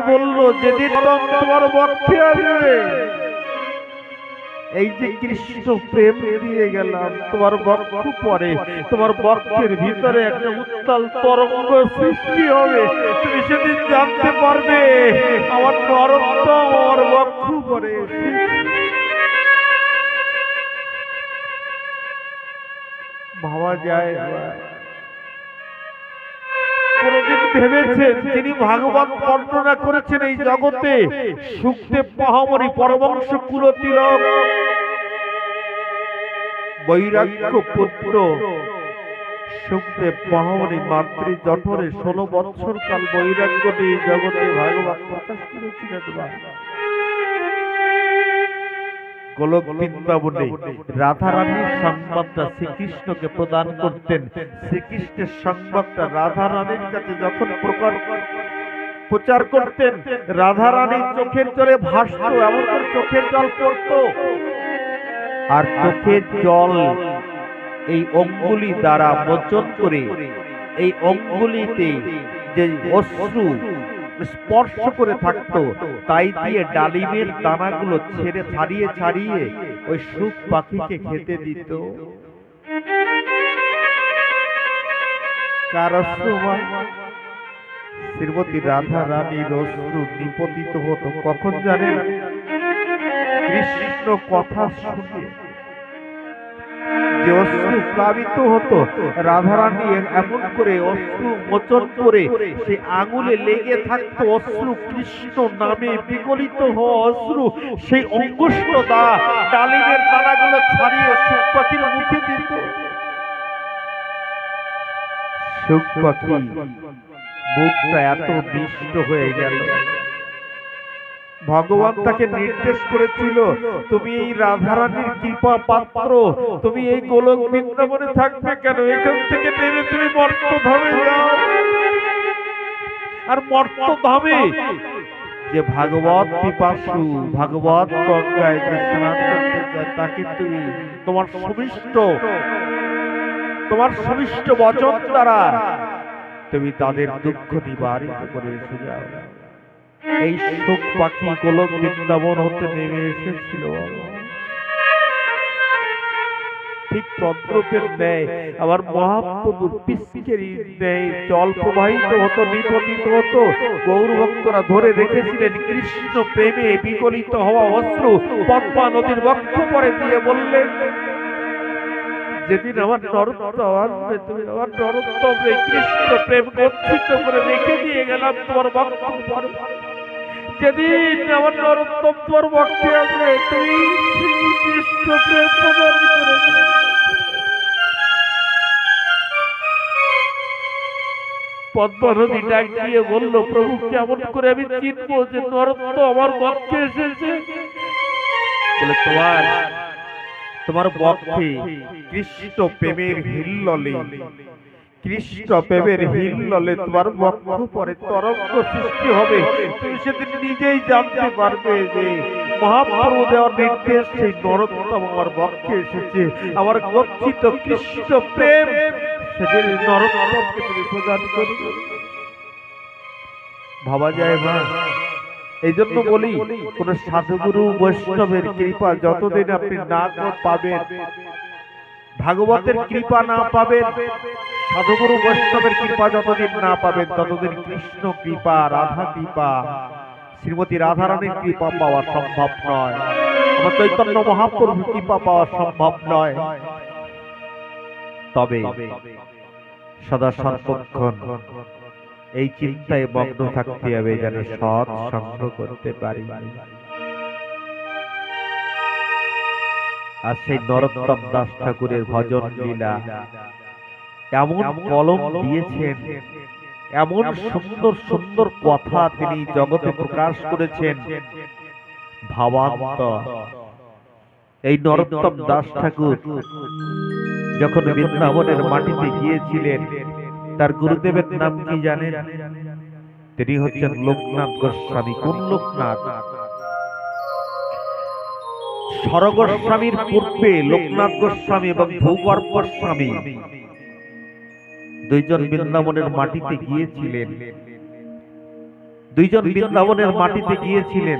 বললো যেদিন তোমার বক্ষে আসবে, এই যে কৃষ্ণ প্রেম দিয়ে গেলাম তোমার বক্ষ পরে, তোমার বক্ষের ভিতরে একটা উত্তাল তরঙ্গ সৃষ্টি হবে। তুমি সেদিন জানতে পারবে আমার নরোত্তম আমার বক্ষ পরে। ভাবা যায়? কোনদিন ভেবেছেন যিনি ভাগবত বর্ণনা করেছেন এই জগতে, সুখদেব মহামণি পরমহংস কুলতিলক বৈরাগ্য পুত্র সুখদেব মহামণি মাতৃ জঠরে 16 বৎসর কাল বৈরাগ্য নিয়ে জগতে ভাগবত প্রকাশ করেছিলেন। গোলক বৃন্দাবনে রাধারানীর সংবাদটা শ্রীকৃষ্ণকে প্রদান করতেন। শ্রীকৃষ্ণের সংবাদটা রাধারানীর কাছে যখন প্রচার করতেন, রাধারানীর চোখের জলে ভাসত, এমন করে চোখের জল পড়ত। আর চোখের জল এই অঙ্গুলি দ্বারা মোচন করে, এই অঙ্গুলিতে যে অশ্রু স্পর্শ করে থাকতো, তাই দিয়ে ডালিমের দানাগুলো ছেড়ে ছাড়িয়ে ছাড়িয়ে ওই সুখ পাখিকে খেতে দিত। কার অশ্রু? শ্রীমতী রাধা রানীর অশ্রু নিপতিত হতো। কখন জানেন? কৃষ্ণ কথা শুনে যে অশ্রু প্লাবিত হতো, রাধারানী এমন করে অশ্রু মোচন করে সে আঙুলে লেগে থাকতো অশ্রু, কৃষ্ণ নামে বিগলিত হওয়া অশ্রু, সেই অঙ্গুষ্ঠ দ্বারা ডালিমের দানাগুলো ছাড়িয়ে সুখ পাখির মুখে দিত। সুখ পাখি মুখটা এত মিষ্ট হয়ে গেল, ভগবান তাকে নির্দেশ করেছিল, তুমি এই রাধারানীর কৃপা পাত্র, তুমি এই গোলক বৃন্দাবনে থাকবে কেন? এখান থেকে নেমে তুমি মর্তধামে যাও। আর মর্তধামে যে ভাগবত পিপাসু, ভাগবত গঙ্গায় যে স্নান করতে চায়, তাকে তুমি তোমার সুমিষ্ট বচন দ্বারা তুমি তাদের দুঃখ নিবারিত করে এসে যাও। এই সুখ পাখি গোলক বৃন্দাবন হতে নেমে এসেছিল। ঠিক তদ্রূপের ন্যায় আবার মহাপ্রভুর পিচকারির ন্যায় জল প্রবাহিত হতো, নিপতিত হতো। গৌর ভক্তরা ধরে রেখেছিলেন কৃষ্ণ প্রেমে বিগলিত হওয়া অশ্রু, পদ্মা নদীর বক্ষ পরে দিয়ে বললেন, যেদিন আমার নরোত্তম আসবে, তুমি আমার নরোত্তম কৃষ্ণ প্রেম গচ্ছিত করে রেখে দিয়ে গেলাম তোমার বক্ষ পরে। যেদিন আমার নরোত্তম তোমার বক্ষে আসবে, তুমি কৃষ্ণ প্রেম প্রদান করে। পদ্মা নদী ডাক দিয়ে বলল, প্রভু কেমন করে আমি চিনব যে নরোত্তম আমার বক্ষে এসেছে? বলে, তোমার বক্ষে কৃষ্ণ প্রেমের হিল্লোলে, কৃষ্ণ প্রেমের হিল্লোলে তোমার বক্ষ পরে তরঙ্গ সৃষ্টি হবে। তুমি সেদিন নিজেই জানতে পারবে যে মহাপ্রভু দেওয়ার নির্দেশ সেই নরোত্তম আমার বক্ষে এসেছে। আমার গচ্ছিত কৃষ্ণ প্রেম সেদিন নরোত্তমকে তুমি প্রদান করবে। ভাবা যায় না? এই জন্য বলি, কোন সাধুগুরু বৈষ্ণবের কৃপা যতদিন আপনি না পাবেন, ভাগবতের কৃপা না পাবেন, সাধুগুরু বৈষ্ণবের কৃপা যতদিন না পাবেন, ততদিন কৃষ্ণ কৃপা, রাধা কৃপা, শ্রীমতী রাধারানীর কৃপা পাওয়া সম্ভব নয়। আমার চৈতন্য মহাপ্রভুর কৃপা পাওয়া সম্ভব নয়। তবে সদা সর্বক্ষণ এই চিন্তায় মগ্ন থাকতে হবে যেন সৎ সঙ্গ করতে পারি। আর সেই নরোত্তম দাস ঠাকুরের ভজন লীলা এমন কলম দিয়েছেন, এমন সুন্দর সুন্দর কথা তিনি জগতে প্রকাশ করেছেন, ভাবান্ত। এই নরোত্তম দাস ঠাকুর যখন বৃন্দাবনের মাটিতে গিয়েছিলেন, তার গুরুদেবের নাম কি জানেন? তিনি হচ্ছেন লোকনাথ গোস্বামী। কোন লোকনাথ? স্বরগোস্বামীর পূর্বে লোকনাথ গোস্বামী এবং ভূগর্ভ গোস্বামী দুইজন বৃন্দাবনের মাটিতে গিয়েছিলেন। দুইজন বৃন্দাবনের মাটিতে গিয়েছিলেন